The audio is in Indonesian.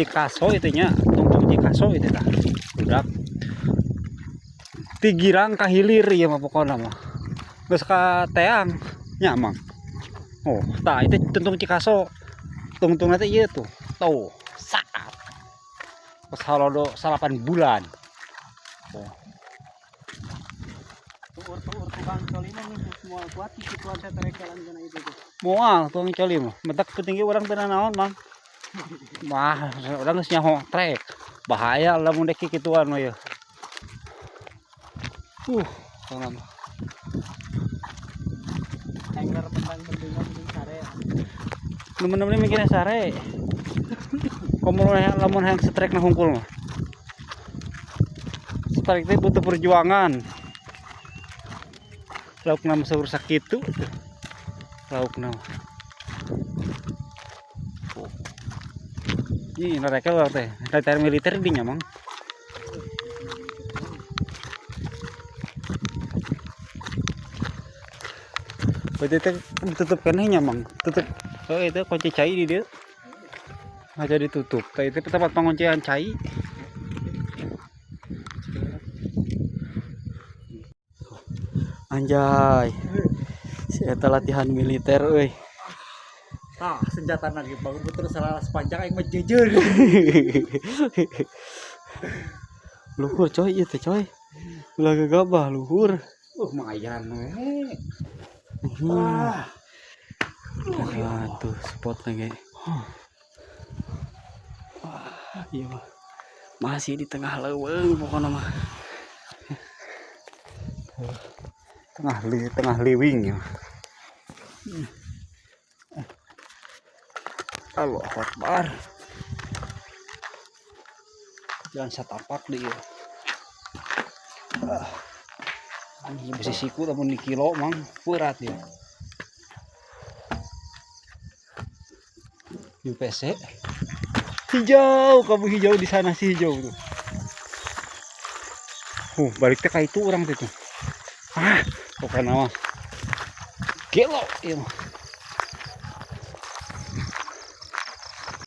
Cikaso itunya, tungtung Cikaso itu dah. Udah. Tigirang kahilir ya mah pokoknya mah. Geus ka teang nya mang. Oh, tah itu tungtung Cikaso. Tungtung nanti ieu tuh. Tuh, saat. Pas halodo 8 bulan. Oh. Tur tukang coli mah semua buat kituan teh terekelan kana itu tuh. Moal tukang coli mah. Mentak pentingnya urang teu naon mang. Mah, urang geus nyaho trek. Bahaya lamun dek kituan mah ya. Kana mah. Angler penting sare. Nemen-nemen mikirnya sare. Komo lamun hayang strek na hungkul mah. Strek teh butuh perjuangan. Lauk nama serusak itu. Lauk nama. Ini mereka lah teh, militer militer di nyamang. Berarti teh tutup kan nyamang, tutup. Oh itu kunci cai di dia. Aja ditutup. Teh itu tempat penguncian cai. Anjay. Saya latihan militer euy. Tah, senjata lagi bangun puter salah sepanjang aing mah jejer. Luhur coy ieu teh coy. Ulah gagabah luhur. Lumayan we. Tuh spot lagi. Wah, iya mah. Masih di tengah leuweung pokoknya mah. Tengah liwing ya. Allahu Akbar. Jangan satapak deh ya. Ini besi siku namun di kilo mang berat ya. UPC hijau, kamu hijau di sana sih hijau tuh. Baliknya kayak itu orang tuh. Pokoknya mah. Gelo, iya mah.